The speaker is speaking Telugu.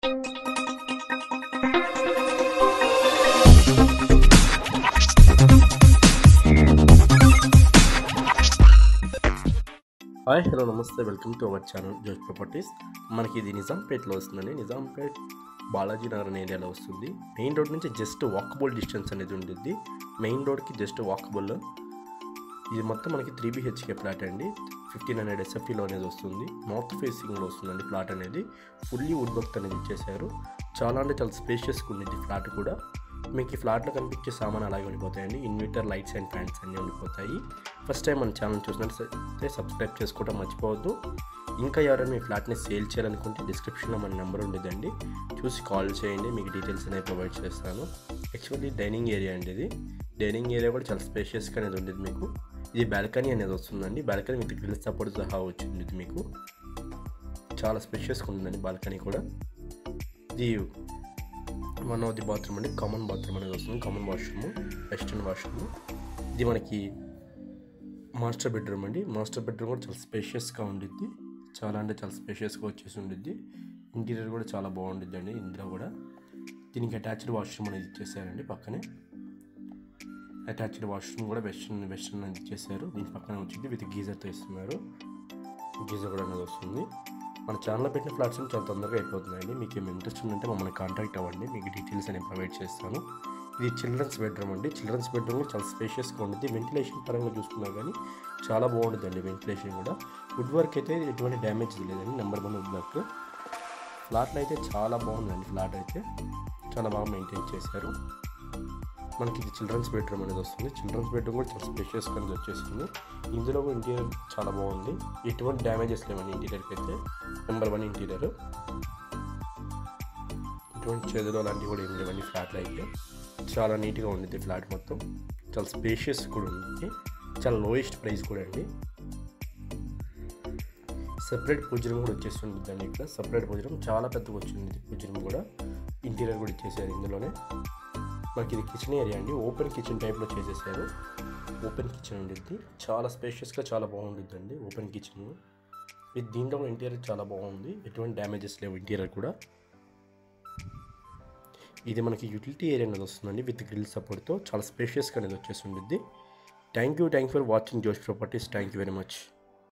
హాయ్ హలో నమస్తే వెల్కమ్ టు అవర్ ఛానల్ జోష్ ప్రాపర్టీస్. మనకి ఇది నిజాంపేట్లో వస్తుందండి. నిజాంపేట్ బాలాజీ నగర్ అనే ఏరియాలో వస్తుంది. మెయిన్ రోడ్ నుంచి జస్ట్ వాకబుల్ డిస్టెన్స్ అనేది ఉంటుంది. మెయిన్ రోడ్కి జస్ట్ వాకబుల్. ఇది మొత్తం మనకి 3 BHK ఫ్లాట్ అండి. 1500 SFTలో అనేది వస్తుంది. నార్త్ ఫేసింగ్లో వస్తుందండి ఫ్లాట్ అనేది. ఫుల్లీ వుడ్ వర్క్ అనేది ఇచ్చేసారు. చాలా అంటే చాలా స్పేషియస్గా ఉంది ఫ్లాట్ కూడా. మీకు ఈ ఫ్లాట్లో కనిపించే సామాన్ అలాగే ఉండిపోతాయండి. ఇన్వర్టర్, లైట్స్ అండ్ ఫ్యాన్స్ అన్నీ ఉండిపోతాయి. ఫస్ట్ టైం మన ఛానల్ చూసినట్లయితే సబ్స్క్రైబ్ చేసుకోవడం మర్చిపోవద్దు. ఇంకా ఎవరైనా మీ ఫ్లాట్ని సేల్ చేయాలనుకుంటే డిస్క్రిప్షన్లో మన నెంబర్ ఉండేదండి, చూసి కాల్ చేయండి. మీకు డీటెయిల్స్ అనేవి ప్రొవైడ్ చేస్తాను. యాక్చువల్లీ డైనింగ్ ఏరియా అండి. ఇది డైనింగ్ ఏరియా కూడా చాలా స్పేషియస్గా అనేది ఉండేది మీకు. ఇది బాల్కనీ అనేది వస్తుందండి. బాల్కనీ విత్ గ్రిల్ సపోర్ట్ సహా వచ్చింది మీకు. చాలా స్పేషియస్గా ఉంటుందండి బాల్కనీ కూడా. ఇది వన్ ఆఫ్ ది బాత్రూమ్ అండి. కామన్ బాత్రూమ్ అనేది వస్తుంది. Common washroom, western washroom. ఇది మనకి మాస్టర్ బెడ్రూమ్ అండి. మాస్టర్ బెడ్రూమ్ కూడా చాలా స్పేషియస్గా ఉండిద్ది. చాలా అంటే చాలా స్పేషియస్గా వచ్చేసి ఉండిద్ది. ఇంటీరియర్ కూడా చాలా బాగుండిద్ది అండి. ఇందులో కూడా దీనికి అటాచ్డ్ వాష్రూమ్ అనేది ఇచ్చేసారండి. పక్కనే అటాచ్డ్ వాష్రూమ్ కూడా వెస్టర్న్ అనేది ఇచ్చేసారు. దీని పక్కనే వచ్చింది విత్ గీజర్తో ఇస్తున్నారు. గీజర్ కూడా అనేది వస్తుంది. మన ఛానల్లో పెట్టిన ఫ్లాట్స్ చాలా తొందరగా అయిపోతున్నాయండి. మీకు ఏమి ఇంట్రెస్ట్ ఉందంటే మమ్మల్ని కాంటాక్ట్ అవ్వండి. మీకు డీటెయిల్స్ అనేవి ప్రొవైడ్ చేస్తాను. ఇది చిల్డ్రన్స్ బెడ్రూమ్ అండి. చిల్డ్రన్స్ బెడ్రూమ్ కూడా చాలా స్పేషియస్గా ఉంటుంది. వెంటిలేషన్ పరంగా చూసుకున్నా కానీ చాలా బాగుంటుందండి. వెంటిలేషన్ కూడా వుడ్ వర్క్ అయితే ఎటువంటి డ్యామేజ్ లేదండి. Number 1 wood work. ఫ్లాట్లో అయితే చాలా బాగుందండి. ఫ్లాట్ అయితే చాలా బాగా మెయింటైన్ చేశారు. మనకి ఇది చిల్డ్రన్స్ బెడ్రూమ్ అనేది వస్తుంది. చిల్డ్రన్స్ బెడ్రూమ్ కూడా చాలా స్పేషియస్గా అనేది వచ్చేస్తుంది. ఇందులో కూడా ఇంటీరియర్ చాలా బాగుంది. ఎటువంటి డ్యామేజెస్ లేవండి ఇంటీరియర్కి అయితే. Number 1 interior. ఎటువంటి చేదులు అలాంటివి కూడా ఏం లేవండి ఫ్లాట్లో అయితే. చాలా నీట్గా ఉండిద్ది ఫ్లాట్ మొత్తం. చాలా స్పేషియస్ కూడా ఉంది. చాలా లోయెస్ట్ ప్రైస్ కూడా అండి. సెపరేట్ పూజ రూమ్ కూడా వచ్చేసి ఉంటుందండి. ఇక్కడ సెపరేట్ పూజ రూమ్ చాలా పెద్దగా వచ్చింది. పూజ రూమ్ కూడా ఇంటీరియర్ కూడా ఇచ్చేసారు ఇందులోనే. మనకి ఇది కిచెన్ ఏరియా అండి. ఓపెన్ కిచెన్ టైప్లో చేసేసారు. ఓపెన్ కిచెన్ ఉండిద్ది. చాలా స్పేషియస్గా చాలా బాగుంటుంది అండి ఓపెన్ కిచెన్. ఇది దీంట్లో కూడా ఇంటీరియర్ చాలా బాగుంది. ఎటువంటి డ్యామేజెస్ లేవు ఇంటీరియర్ కూడా. ఇది మనకి యూటిలిటీ ఏరియా అనేది వస్తుందండి విత్ గ్రిల్ సపోర్ట్తో. చాలా స్పేషియస్గా అనేది వచ్చేసి ఉండిద్ది. థ్యాంక్ యూ ఫర్ వాచింగ్ జోష్ properties. Thank you very much.